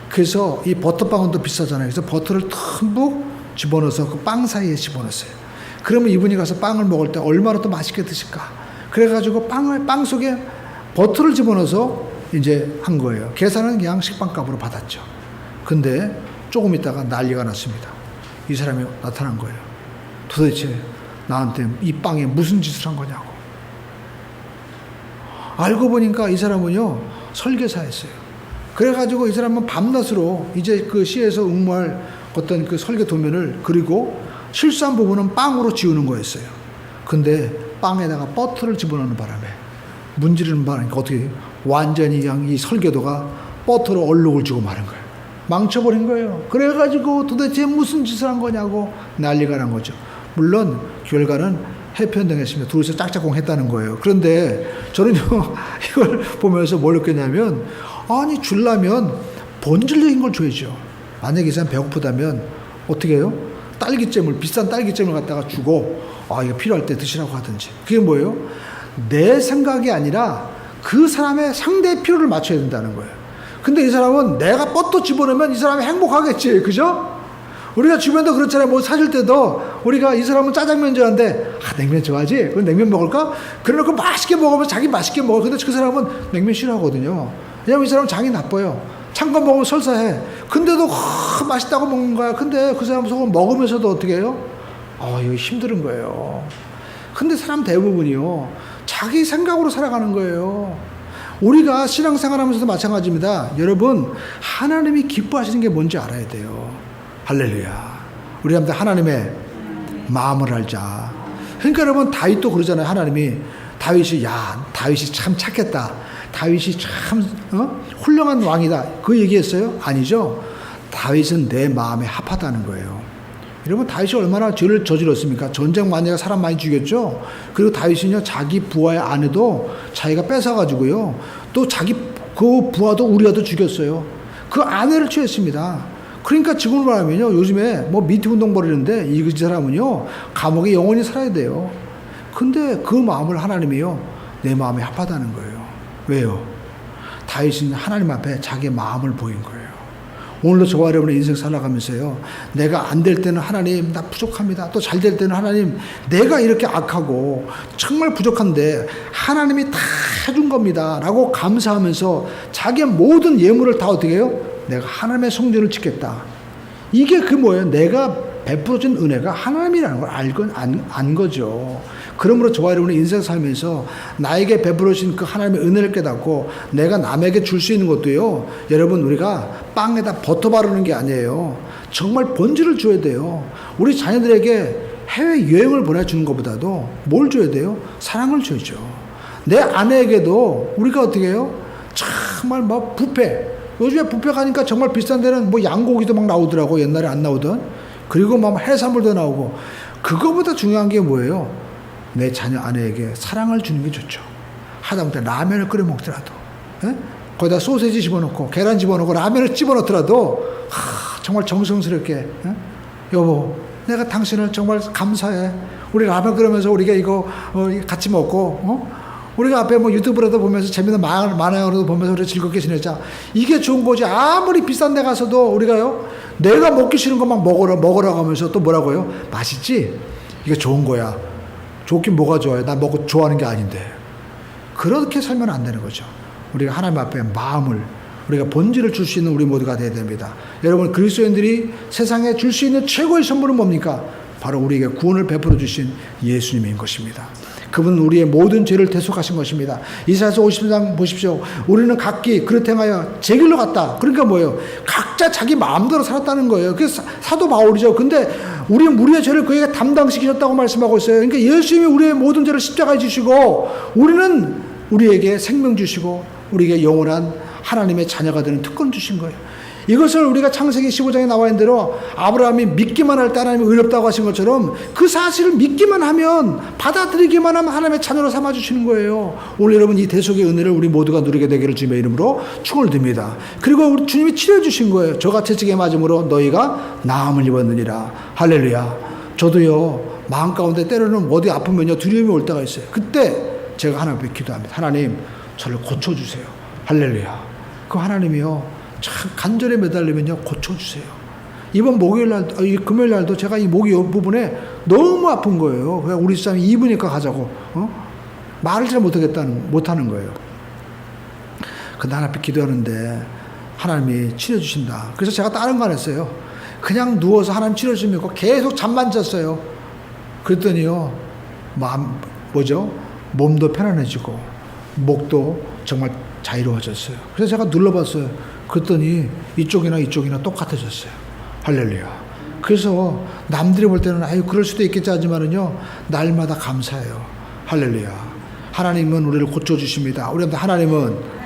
그래서 이 버터빵은 또 비싸잖아요. 그래서 버터를 듬뿍 집어넣어서 그 빵 사이에 집어넣었어요. 그러면 이분이 가서 빵을 먹을 때 얼마나 또 맛있게 드실까. 그래가지고 빵 속에 버터를 집어넣어서 이제 한 거예요. 계산은 그냥 식빵값으로 받았죠. 근데 조금 있다가 난리가 났습니다. 이 사람이 나타난 거예요. 도대체 나한테 이 빵에 무슨 짓을 한 거냐고. 알고 보니까 이 사람은요, 설계사였어요. 그래가지고 이 사람은 밤낮으로 이제 그 시에서 응모할 어떤 그 설계 도면을 그리고 실수한 부분은 빵으로 지우는 거였어요. 근데 빵에다가 버터를 집어넣는 바람에 문지르는 바람에 어떻게 완전히 이 설계도가 버터로 얼룩을 주고 마는 거예요. 망쳐버린 거예요. 그래가지고 도대체 무슨 짓을 한 거냐고 난리가 난 거죠. 물론 결과는 해편당했습니다. 둘이서 짝짝꿍 했다는 거예요. 그런데 저는요, 이걸 보면서 뭘 느꼈냐면, 아니 주려면 본질적인 걸 줘야죠. 만약에 이 사람 배고프다면 어떻게 해요? 딸기잼을, 비싼 딸기잼을 갖다가 주고, 아 이거 필요할 때 드시라고 하든지. 그게 뭐예요? 내 생각이 아니라 그 사람의 상대의 필요를 맞춰야 된다는 거예요. 근데 이 사람은 내가 버터 집어넣으면 이 사람이 행복하겠지. 그죠? 우리가 주변도 그렇잖아요. 뭐 사줄 때도 우리가 이 사람은 짜장면 좋아하는데, 아, 냉면 좋아하지? 그럼 냉면 먹을까? 그래놓고 맛있게 먹으면 자기 맛있게 먹어. 근데 그 사람은 냉면 싫어하거든요. 왜냐면 이 사람은 장이 나빠요. 찬 거 먹으면 설사해. 근데도 맛있다고 먹는 거야. 근데 그 사람 속은 먹으면서도 어떻게 해요? 이거 힘든 거예요. 근데 사람 대부분이요, 자기 생각으로 살아가는 거예요. 우리가 신앙생활 하면서도 마찬가지입니다. 여러분, 하나님이 기뻐하시는 게 뭔지 알아야 돼요. 할렐루야. 우리 하나님의 마음을 알자. 그러니까 여러분, 다윗도 그러잖아요. 다윗이 참 착했다. 다윗이 참 훌륭한 왕이다. 그 얘기했어요? 아니죠. 다윗은 내 마음에 합하다는 거예요. 여러분, 다윗이 얼마나 죄를 저질렀습니까? 전쟁 많이 해서 사람 많이 죽였죠. 그리고 다윗은요, 자기 부하의 아내도 자기가 뺏어가지고요, 또 자기 그 부하도 우리아도 죽였어요. 그 아내를 취했습니다. 그러니까 지금 말하면요, 요즘에 뭐 미투 운동 벌이는데 이 사람은요, 감옥에 영원히 살아야 돼요. 근데 그 마음을 하나님이요, 내 마음에 합하다는 거예요. 왜요? 다윗은 하나님 앞에 자기의 마음을 보인 거예요. 오늘도 저와 여러분의 인생 살아가면서요, 내가 안 될 때는 하나님 나 부족합니다. 또 잘 될 때는 하나님 내가 이렇게 악하고 정말 부족한데 하나님이 다 해준 겁니다 라고 감사하면서 자기의 모든 예물을 다 어떻게 해요? 내가 하나님의 성전을 짓겠다. 이게 그 뭐예요? 내가 베풀어준 은혜가 하나님이라는 걸 안 거죠. 그러므로 저와 여러분의 인생 살면서 나에게 베풀어주신 그 하나님의 은혜를 깨닫고 내가 남에게 줄 수 있는 것도요, 여러분, 우리가 빵에다 버터 바르는 게 아니에요. 정말 본질을 줘야 돼요. 우리 자녀들에게 해외여행을 보내주는 것보다도 뭘 줘야 돼요? 사랑을 줘야죠. 내 아내에게도 우리가 어떻게 해요? 정말 뭐 뷔페, 요즘에 뷔페 가니까 정말 비싼 데는 뭐 양고기도 막 나오더라고. 옛날에 안 나오던. 그리고 막 해산물도 나오고. 그거보다 중요한 게 뭐예요? 내 자녀 아내에게 사랑을 주는 게 좋죠. 하다못해 라면을 끓여 먹더라도, 거기다 소세지 집어넣고 계란 집어넣고 라면을 집어넣더라도 정말 정성스럽게, 여보, 내가 당신을 정말 감사해. 우리 라면 끓이면서 우리가 이거 같이 먹고, 우리가 앞에 뭐 유튜브라도 보면서 재밌는 만화라도 보면서 우리 즐겁게 지내자. 이게 좋은 거지. 아무리 비싼 데 가서도 우리가요, 내가 먹기 싫은 것만 먹으라고 하면서 또 뭐라고요? 맛있지? 이게 좋은 거야. 좋긴 뭐가 좋아요? 나 먹고 좋아하는 게 아닌데. 그렇게 살면 안 되는 거죠. 우리가 하나님 앞에 마음을, 우리가 본질을 줄 수 있는 우리 모두가 되어야 됩니다. 여러분, 그리스도인들이 세상에 줄 수 있는 최고의 선물은 뭡니까? 바로 우리에게 구원을 베풀어 주신 예수님인 것입니다. 그분은 우리의 모든 죄를 대속하신 것입니다. 이사야서 50장 보십시오. 우리는 각기 그릇 행하여 제 길로 갔다. 그러니까 뭐예요? 각자 자기 마음대로 살았다는 거예요. 그게 사도 바울이죠. 근데 우리의 죄를 그에게 담당시키셨다고 말씀하고 있어요. 그러니까 예수님이 우리의 모든 죄를 십자가에 지시고 우리는 우리에게 생명 주시고 우리에게 영원한 하나님의 자녀가 되는 특권 주신 거예요. 이것을 우리가 창세기 15장에 나와 있는 대로 아브라함이 믿기만 할 때 하나님이 의롭다고 하신 것처럼 그 사실을 믿기만 하면, 받아들이기만 하면 하나님의 자녀로 삼아주시는 거예요. 오늘 여러분, 이 대속의 은혜를 우리 모두가 누리게 되기를 주님의 이름으로 축원을 드립니다. 그리고 우리 주님이 치료해 주신 거예요. 저가 채찍에 맞음으로 너희가 나음을 입었느니라. 할렐루야. 저도요, 마음 가운데 때로는 어디 아프면요, 두려움이 올 때가 있어요. 그때 제가 하나님 앞에 기도합니다. 하나님, 저를 고쳐주세요. 할렐루야. 그 하나님이요, 참 간절히 매달리면요, 고쳐주세요. 이번 금요일 날도 제가 이 목이 부분에 너무 아픈 거예요. 그냥 우리 집사람이 입으니까 가자고, 말을 잘 못하는 거예요. 근데 하나님 앞에 기도하는데 하나님이 치료주신다. 그래서 제가 다른 거 안 했어요. 그냥 누워서 하나님 치료주시면 계속 잠만 잤어요. 그랬더니요, 몸도 편안해지고, 목도 정말 자유로워졌어요. 그래서 제가 눌러봤어요. 그랬더니 이쪽이나 똑같아졌어요. 할렐루야. 그래서 남들이 볼 때는 아유 그럴 수도 있겠지 하지만은요, 날마다 감사해요. 할렐루야. 하나님은 우리를 고쳐주십니다. 우리한테 하나님은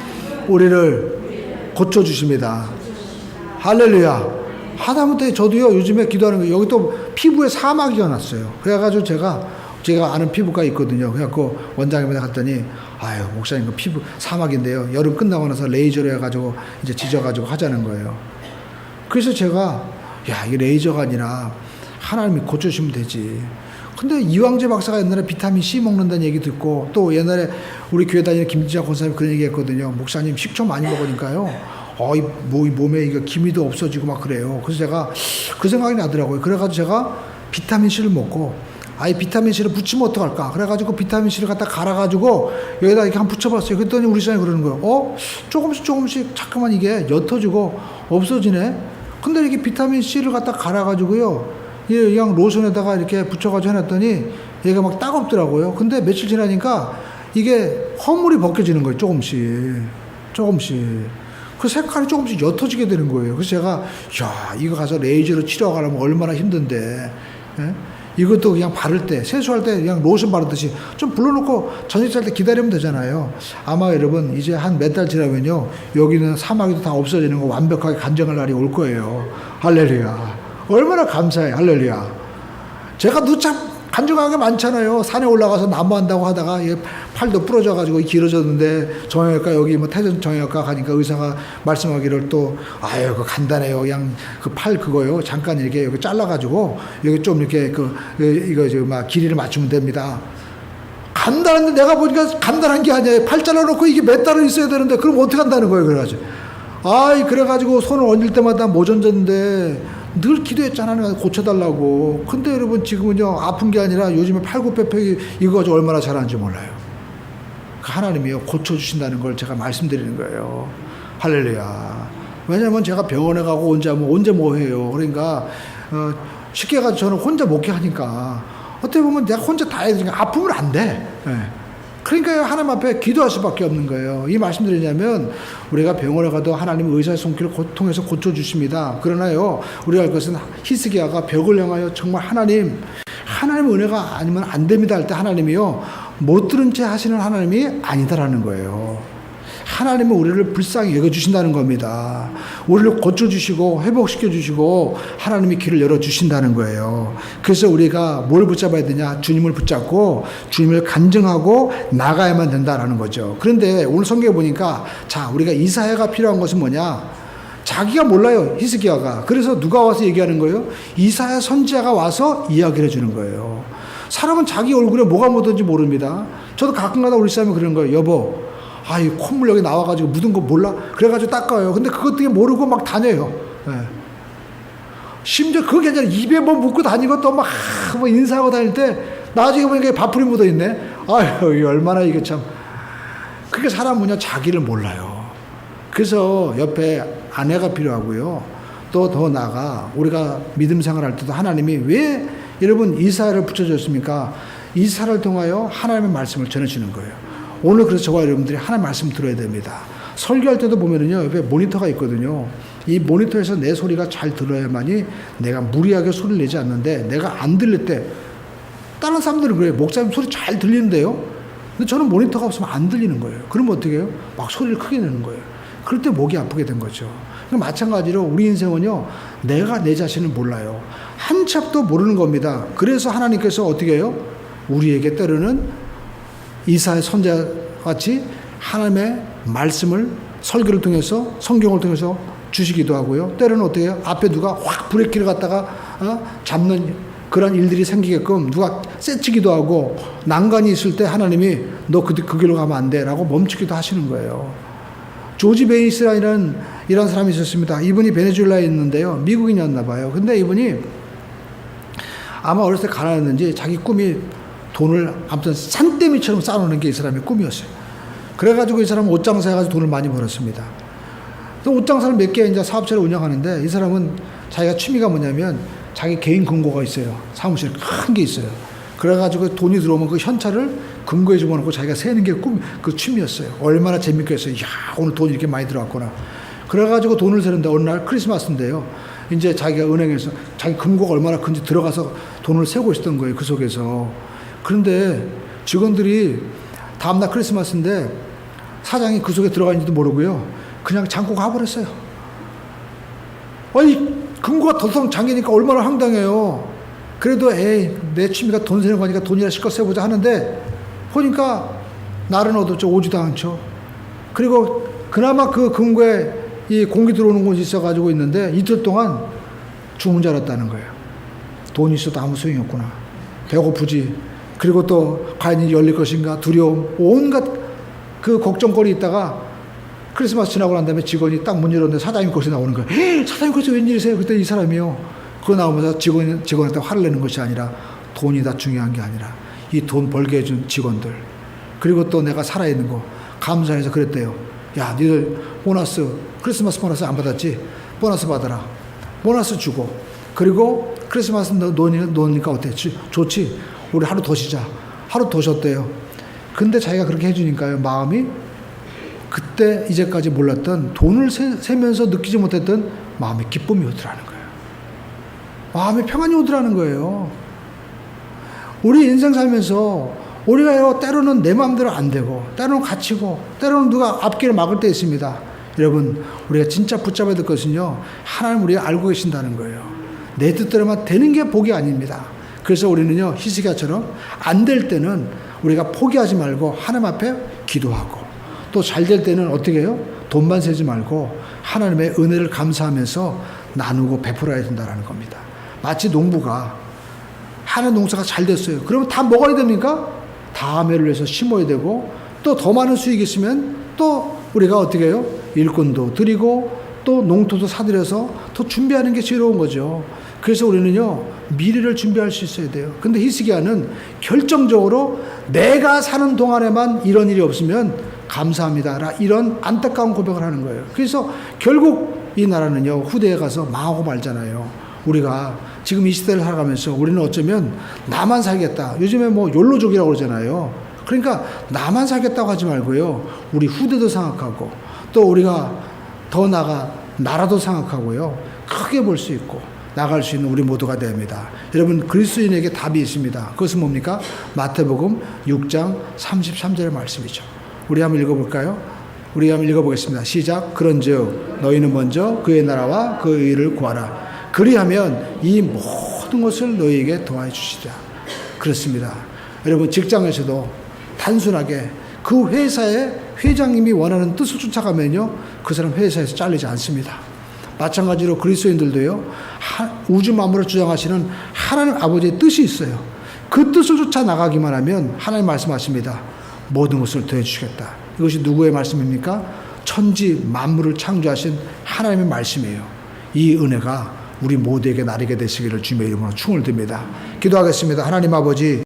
우리를 고쳐주십니다. 할렐루야. 하다못해 저도요, 요즘에 기도하는 거, 여기 또 피부에 사막이 일어났어요. 그래가지고 제가 아는 피부과 있거든요. 그래갖고 원장님한테 갔더니, 아유, 목사님, 그 피부 사막인데요. 여름 끝나고 나서 레이저로 해가지고 이제 지져가지고 하자는 거예요. 그래서 제가, 야, 이게 레이저가 아니라 하나님이 고쳐주시면 되지. 근데 이황재 박사가 옛날에 비타민 C 먹는다는 얘기 듣고, 또 옛날에 우리 교회 다니는 김지자 권사님 그런 얘기 했거든요. 목사님 식초 많이 먹으니까요, 이 몸에 이거 기미도 없어지고 막 그래요. 그래서 제가 그 생각이 나더라고요. 그래가지고 제가 비타민 C를 먹고, 비타민 C를 붙이면 어떡할까? 그래가지고 비타민 C를 갖다 갈아가지고 여기다 이렇게 한번 붙여봤어요. 그랬더니 우리 사장이 그러는 거예요. 조금씩 자꾸만 이게 옅어지고 없어지네? 근데 이렇게 비타민 C를 갖다 갈아가지고요, 그냥 로션에다가 이렇게 붙여가지고 해놨더니 얘가 막 따갑더라고요. 근데 며칠 지나니까 이게 허물이 벗겨지는 거예요. 조금씩. 그 색깔이 조금씩 옅어지게 되는 거예요. 그래서 제가, 야, 이거 가서 레이저로 치료하려면 얼마나 힘든데, 예? 이것도 그냥 바를 때, 세수할 때 그냥 로션 바르듯이 좀 불러놓고 저녁 잘 때 기다리면 되잖아요. 아마 여러분 이제 한 몇 달 지나면요, 여기는 사막이도 다 없어지는 거 완벽하게 간증할 날이 올 거예요. 할렐루야. 얼마나 감사해. 할렐루야. 제가 누참 간증한 게 많잖아요. 산에 올라가서 나무 한다고 하다가 팔도 부러져가지고 길어졌는데, 정형외과 여기 태전 정형외과 가니까 의사가 말씀하기를 또, 아유, 그 간단해요. 그냥 그 팔 그거요. 잠깐 이렇게 여기 잘라가지고 여기 좀 이렇게 길이를 맞추면 됩니다. 간단한데 내가 보니까 간단한 게 아니에요. 팔 잘라놓고 이게 몇 달은 있어야 되는데, 그럼 어떻게 한다는 거예요. 그래가지고 손을 얹을 때마다 못 얹었는데, 늘 기도했잖아요. 고쳐달라고. 근데 여러분 지금은요, 아픈 게 아니라 요즘에 팔굽혀펴기 이거 가지고 얼마나 잘하는지 몰라요. 하나님이요, 고쳐주신다는 걸 제가 말씀드리는 거예요. 할렐루야. 왜냐면 제가 병원에 가고 언제 뭐 해요. 그러니까 쉽게 가서 저는 혼자 먹게 하니까, 어떻게 보면 내가 혼자 다 해야 되니까 아프면 안 돼. 네. 그러니까 하나님 앞에 기도할 수밖에 없는 거예요. 이 말씀드리냐면, 우리가 병원에 가도 하나님 의사의 손길을 통해서 고쳐주십니다. 그러나요, 우리가 알 것은 히스기야가 벽을 향하여 정말 하나님 은혜가 아니면 안 됩니다 할 때, 하나님이요, 못 들은 채 하시는 하나님이 아니다라는 거예요. 하나님은 우리를 불쌍히 여겨주신다는 겁니다. 우리를 고쳐주시고 회복시켜주시고 하나님이 길을 열어주신다는 거예요. 그래서 우리가 뭘 붙잡아야 되냐? 주님을 붙잡고 주님을 간증하고 나가야만 된다라는 거죠. 그런데 오늘 성경에 보니까, 자, 우리가 이사야가 필요한 것은 뭐냐? 자기가 몰라요, 히스기야가. 그래서 누가 와서 얘기하는 거예요? 이사야 선지자가 와서 이야기를 해주는 거예요. 사람은 자기 얼굴에 뭐가 묻었는지 모릅니다. 저도 가끔가다 우리 사람이 그러는 거예요. 여보, 이 콧물 여기 나와가지고 묻은 거 몰라? 그래가지고 닦아요. 근데 그것 때문에 모르고 막 다녀요. 네. 심지어 그게 아니라 입에 뭐 묻고 다니고 또 막 인사하고 다닐 때 나중에 보니까 밥풀이 묻어 있네. 아유, 얼마나 이게 참. 그게 사람은요, 자기를 몰라요. 그래서 옆에 아내가 필요하고요. 또 더 나아가 우리가 믿음 생활할 때도 하나님이 왜 여러분 이사야를 붙여줬습니까? 이사야를 통하여 하나님의 말씀을 전해주는 거예요. 오늘 그래서 저와 여러분들이 하나님 말씀 들어야 됩니다. 설교할 때도 보면은요, 옆에 모니터가 있거든요. 이 모니터에서 내 소리가 잘 들어야만이 내가 무리하게 소리를 내지 않는데, 내가 안 들릴 때, 다른 사람들은 그래요. 목사님 소리 잘 들리는데요? 근데 저는 모니터가 없으면 안 들리는 거예요. 그러면 어떻게 해요? 막 소리를 크게 내는 거예요. 그럴 때 목이 아프게 된 거죠. 마찬가지로 우리 인생은요, 내가 내 자신을 몰라요. 한 찹도 모르는 겁니다. 그래서 하나님께서 어떻게 해요? 우리에게 때로는 이사야 선지자같이 하나님의 말씀을 설교를 통해서, 성경을 통해서 주시기도 하고요. 때로는 어떻게 해요? 앞에 누가 확 브레이크를 갖다가 잡는 그런 일들이 생기게끔 누가 쎄치기도 하고, 난간이 있을 때 하나님이 너 그 길로 가면 안 돼 라고 멈추기도 하시는 거예요. 조지 베이스라는 이런 사람이 있었습니다. 이분이 베네수엘라에 있는데요, 미국인이었나 봐요. 근데 이분이 아마 어렸을 때 가난했는지 자기 꿈이 돈을 아무튼 산더미처럼 쌓아놓는 게 이 사람의 꿈이었어요. 그래가지고 이 사람은 옷 장사해가지고 돈을 많이 벌었습니다. 또 옷 장사를 몇 개 이제 사업체를 운영하는데 이 사람은 자기가 취미가 뭐냐면 자기 개인 금고가 있어요. 사무실 큰 게 있어요. 그래가지고 돈이 들어오면 그 현찰을 금고에 집어넣고 자기가 세는 게 그 취미였어요. 얼마나 재밌겠어요. 야, 오늘 돈이 이렇게 많이 들어왔구나. 그래가지고 돈을 세는데 어느 날 크리스마스인데요. 이제 자기가 은행에서 자기 금고가 얼마나 큰지 들어가서 돈을 세고 있었던 거예요. 그 속에서. 그런데 직원들이 다음날 크리스마스인데 사장이 그 속에 들어가는지도 모르고요. 그냥 잠고 가버렸어요. 아니, 금고가 덜컹 잠기니까 얼마나 황당해요. 그래도 내 취미가 돈 세는 거니까 돈이나 실컷 세보자 하는데 보니까 날은 어둡죠. 오지도 않죠. 그리고 그나마 그 금고에 이 공기 들어오는 곳이 있어가지고 있는데 이틀 동안 죽은 줄 알았다는 거예요. 돈이 있어도 아무 소용이 없구나. 배고프지. 그리고 또 과연 열릴 것인가 두려움 온갖 그 걱정거리 있다가 크리스마스 지나고 난 다음에 직원이 딱 문 열었는데 사장님 거기서 나오는 거예요. 사장님 거기서 웬일이세요? 그때 이 사람이요. 그거 나오면서 직원한테 화를 내는 것이 아니라 돈이 다 중요한 게 아니라 이 돈 벌게 해준 직원들 그리고 또 내가 살아있는 거 감사해서 그랬대요. 야, 니들 보너스 크리스마스 보너스 안 받았지? 보너스 받아라. 보너스 주고 그리고 크리스마스 노니까 어때? 좋지? 우리 하루 더 쉬자. 하루 더 쉬었대요. 근데 자기가 그렇게 해주니까요. 마음이 그때 이제까지 몰랐던 돈을 세면서 느끼지 못했던 마음의 기쁨이 오더라는 거예요. 마음의 평안이 오더라는 거예요. 우리 인생 살면서 우리가 때로는 내 마음대로 안 되고 때로는 갇히고 때로는 누가 앞길을 막을 때 있습니다. 여러분 우리가 진짜 붙잡아야 될 것은요. 하나님 우리가 알고 계신다는 거예요. 내 뜻대로만 되는 게 복이 아닙니다. 그래서 우리는요. 히스기야처럼 안 될 때는 우리가 포기하지 말고 하나님 앞에 기도하고 또 잘 될 때는 어떻게 해요? 돈만 세지 말고 하나님의 은혜를 감사하면서 나누고 베풀어야 된다는 겁니다. 마치 농부가 하는 농사가 잘 됐어요. 그러면 다 먹어야 됩니까? 다음해를 위해서 심어야 되고 또 더 많은 수익이 있으면 또 우리가 어떻게 해요? 일꾼도 드리고 또 농토도 사들여서 더 준비하는 게 지혜로운 거죠. 그래서 우리는요 미래를 준비할 수 있어야 돼요. 근데 히스기야는 결정적으로 내가 사는 동안에만 이런 일이 없으면 감사합니다. 이런 안타까운 고백을 하는 거예요. 그래서 결국 이 나라는요 후대에 가서 망하고 말잖아요. 우리가 지금 이 시대를 살아가면서 우리는 어쩌면 나만 살겠다. 요즘에 뭐 욜로족이라고 그러잖아요. 그러니까 나만 살겠다고 하지 말고요. 우리 후대도 생각하고 또 우리가 더 나아가 나라도 생각하고요. 크게 볼 수 있고 나갈 수 있는 우리 모두가 됩니다. 여러분 그리스도인에게 답이 있습니다. 그것은 뭡니까? 마태복음 6장 33절의 말씀이죠. 우리 한번 읽어볼까요? 우리 한번 읽어보겠습니다. 시작. 그런즉 너희는 먼저 그의 나라와 그의 의를 구하라. 그리하면 이 모든 것을 너희에게 더해 주시리라. 그렇습니다. 여러분 직장에서도 단순하게 그 회사의 회장님이 원하는 뜻을 쫓아가면요 그 사람 회사에서 잘리지 않습니다. 마찬가지로 그리스도인들도요 우주 만물을 주장하시는 하나님 아버지의 뜻이 있어요. 그 뜻을 쫓아 나가기만 하면 하나님 말씀하십니다. 모든 것을 더해 주시겠다. 이것이 누구의 말씀입니까? 천지 만물을 창조하신 하나님의 말씀이에요. 이 은혜가 우리 모두에게 나리게 되시기를 주님의 이름으로 충을 듭니다. 기도하겠습니다. 하나님 아버지